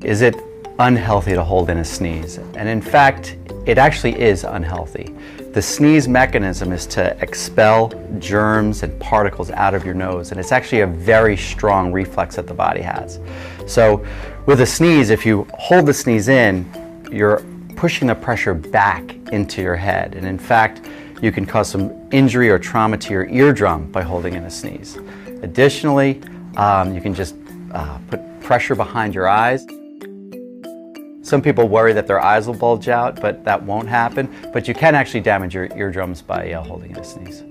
Is it unhealthy to hold in a sneeze? And in fact, it actually is unhealthy. The sneeze mechanism is to expel germs and particles out of your nose, and it's actually a very strong reflex that the body has. So with a sneeze, if you hold the sneeze in, you're pushing the pressure back into your head, and in fact, you can cause some injury or trauma to your eardrum by holding in a sneeze. Additionally, you can just put pressure behind your eyes. Some people worry that their eyes will bulge out, but that won't happen. But you can actually damage your eardrums by holding in a sneeze.